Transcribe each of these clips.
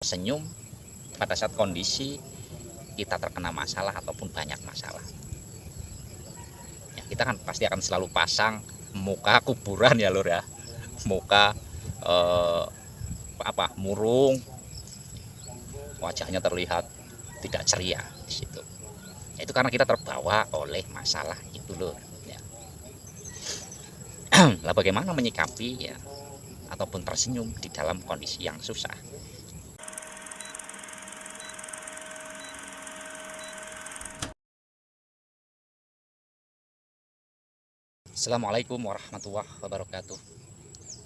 Senyum pada saat kondisi kita terkena masalah ataupun banyak masalah. Ya, kita kan pasti akan selalu pasang muka kuburan ya lur ya, muka murung, wajahnya terlihat tidak ceria di situ. Ya, itu karena kita terbawa oleh masalah itu lur. Ya. Lah bagaimana menyikapi ya ataupun tersenyum di dalam kondisi yang susah? Assalamualaikum warahmatullahi wabarakatuh.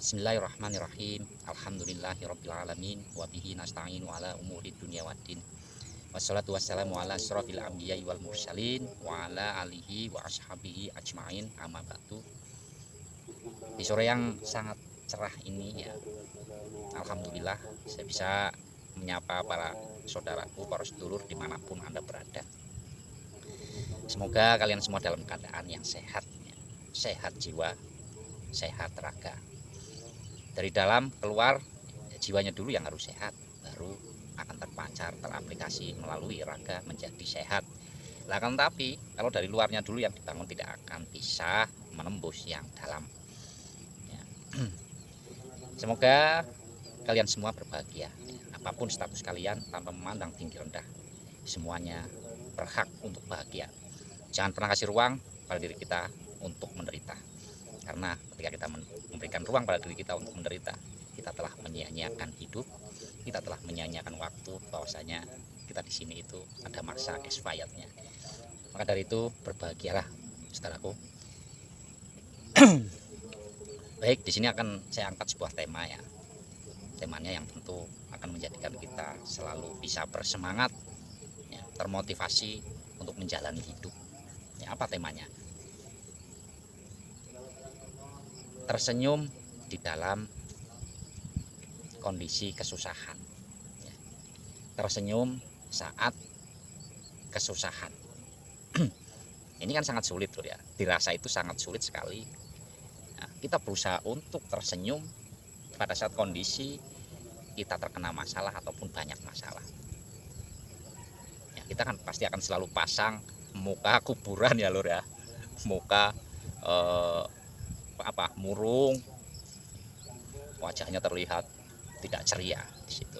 Bismillahirrahmanirrahim. Alhamdulillahirrabbilalamin. Wabihi nasta'inu ala umuri dunia waddin. Wassalatu wassalamu ala asrafil anbiya'i wal mursalin wa ala alihi wa ashabihi ajma'in, amma ba'du. Di sore yang sangat cerah ini ya, alhamdulillah saya bisa menyapa para saudaraku, para sedulur dimanapun Anda berada. Semoga kalian semua dalam keadaan yang sehat ya. Sehat jiwa, sehat raga. Dari dalam keluar, jiwanya dulu yang harus sehat, baru akan terpancar, teraplikasi melalui raga menjadi sehat. Lah kan tapi kalau dari luarnya dulu yang dibangun tidak akan bisa menembus yang dalam ya. Semoga kalian semua berbahagia, apapun status kalian tanpa memandang tinggi rendah, semuanya berhak untuk bahagia. Jangan pernah kasih ruang pada diri kita untuk menderita, karena ketika kita memberikan ruang pada diri kita untuk menderita, kita telah menyia-nyiakan hidup, kita telah menyia-nyiakan waktu, bahwasanya kita di sini itu ada masa expirednya. Maka dari itu berbahagialah saudaraku. Baik, di sini akan saya angkat sebuah tema ya. Temanya yang tentu akan menjadikan kita selalu bisa bersemangat ya, termotivasi untuk menjalani hidup. Ya, apa temanya? Tersenyum di dalam kondisi kesusahan ya. Tersenyum saat kesusahan. Ini kan sangat sulit loh ya, dirasa itu sangat sulit sekali. Nah, kita berusaha untuk tersenyum pada saat kondisi kita terkena masalah ataupun banyak masalah ya, kita kan pasti akan selalu pasang muka kuburan ya lur ya, muka murung, wajahnya terlihat tidak ceria di situ.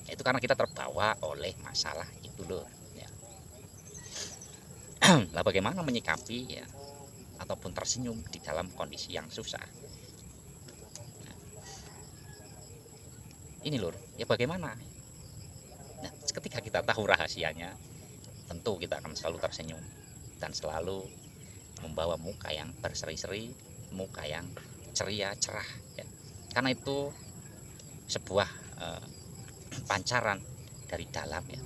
Ya, itu karena kita terbawa oleh masalah itu loh ya. Lah bagaimana menyikapi ya ataupun tersenyum di dalam kondisi yang susah? Nah, ini lur ya, bagaimana? Nah, ketika kita tahu rahasianya, tentu kita akan selalu tersenyum dan selalu membawa muka yang berseri-seri, muka yang ceria, cerah ya. Karena itu sebuah pancaran dari dalam ya,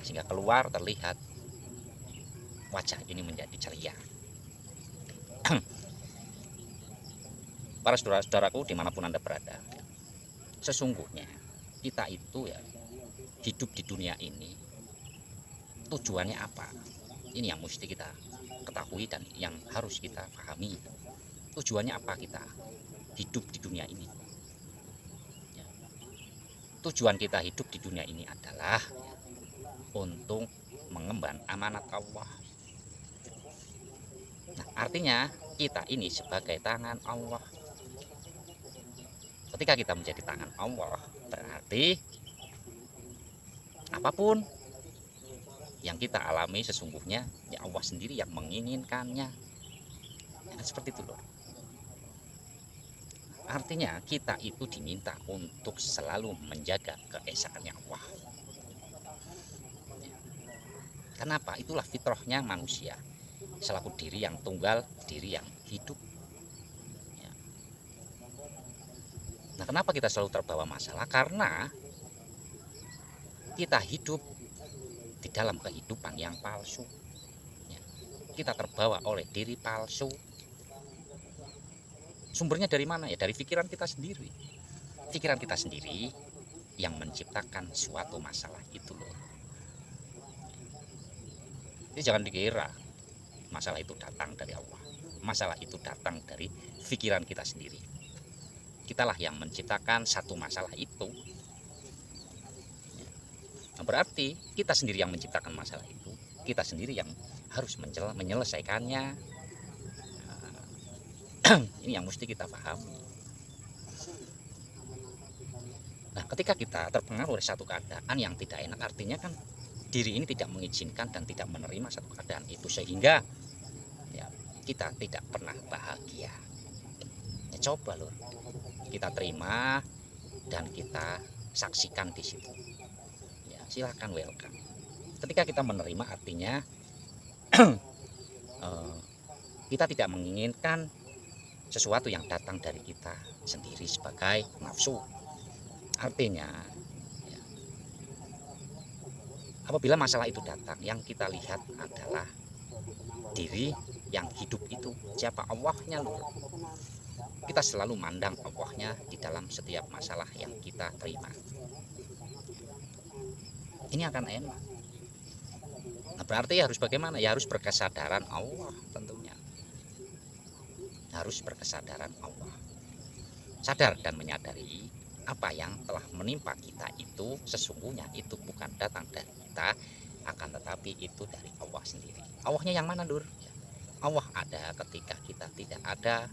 sehingga keluar terlihat wajah ini menjadi ceria. Para saudara-saudaraku dimanapun Anda berada, sesungguhnya kita itu ya hidup di dunia ini, tujuannya apa? Ini yang mesti kita ketahui dan yang harus kita pahami. Tujuannya apa kita hidup di dunia ini ya. Tujuan kita hidup di dunia ini adalah ya, untuk mengemban amanat Allah. Nah, artinya kita ini sebagai tangan Allah. Ketika kita menjadi tangan Allah, berarti apapun yang kita alami sesungguhnya ya Allah sendiri yang menginginkannya ya, seperti itu loh. Artinya kita itu diminta untuk selalu menjaga keesaannya Allah. Kenapa? Itulah fitrahnya manusia, selaku diri yang tunggal, diri yang hidup ya. Nah, kenapa kita selalu terbawa masalah? Karena kita hidup di dalam kehidupan yang palsu ya. Kita terbawa oleh diri palsu. Sumbernya dari mana ya? Dari pikiran kita sendiri. Pikiran kita sendiri yang menciptakan suatu masalah itu loh. Jadi jangan dikira masalah itu datang dari Allah. Masalah itu datang dari pikiran kita sendiri. Kitalah yang menciptakan satu masalah itu. Nah, berarti kita sendiri yang menciptakan masalah itu, kita sendiri yang harus menyelesaikannya. Ini yang mesti kita pahami. Nah, ketika kita terpengaruh oleh satu keadaan yang tidak enak, artinya kan diri ini tidak mengizinkan dan tidak menerima satu keadaan itu, sehingga ya, kita tidak pernah bahagia. Ya, coba loh, kita terima dan kita saksikan di situ. Ya, silahkan welcome. Ketika kita menerima, artinya kita tidak menginginkan sesuatu yang datang dari kita sendiri sebagai nafsu. Artinya ya, apabila masalah itu datang, yang kita lihat adalah diri yang hidup itu. Siapa? Allahnya loh. Kita selalu mandang Allahnya di dalam setiap masalah yang kita terima. Ini akan enak. Nah, berarti harus bagaimana? Ya harus berkesadaran Allah tentunya. Harus berkesadaran Allah. Sadar dan menyadari apa yang telah menimpa kita itu sesungguhnya itu bukan datang dari kita, akan tetapi itu dari Allah sendiri. Allahnya yang mana, Dur? Allah ada ketika kita tidak ada,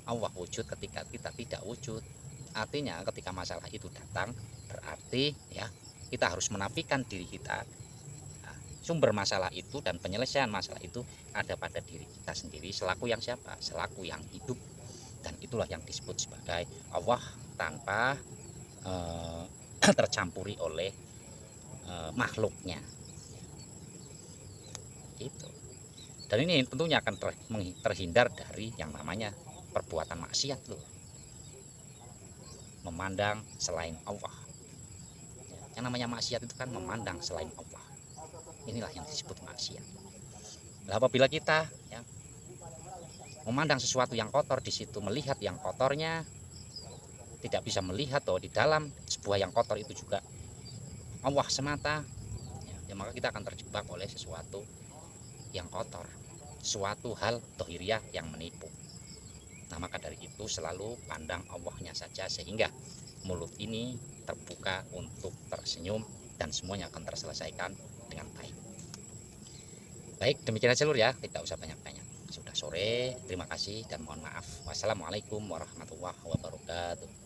Allah wujud ketika kita tidak wujud. Artinya ketika masalah itu datang, berarti ya kita harus menafikan diri kita. Nah, sumber masalah itu dan penyelesaian masalah itu ada pada diri kita sendiri, selaku yang siapa? Selaku yang hidup. Dan itulah yang disebut sebagai Allah tanpa tercampuri oleh makhluknya. Itu. Dan ini tentunya akan terhindar dari yang namanya perbuatan maksiat loh. Memandang selain Allah. Yang namanya maksiat itu kan memandang selain Allah. Inilah yang disebut maksiat. Nah, apabila kita ya, memandang sesuatu yang kotor, di situ melihat yang kotornya, tidak bisa melihat bahwa di dalam sebuah yang kotor itu juga Allah semata, ya, maka kita akan terjebak oleh sesuatu yang kotor, suatu hal dohiriyah yang menipu. Nah, maka dari itu selalu pandang Allahnya saja, sehingga mulut ini terbuka untuk tersenyum dan semuanya akan terselesaikan dengan baik. Baik, demikian saja lur ya, tidak usah banyak-banyak. Sudah sore, terima kasih dan mohon maaf. Wassalamualaikum warahmatullahi wabarakatuh.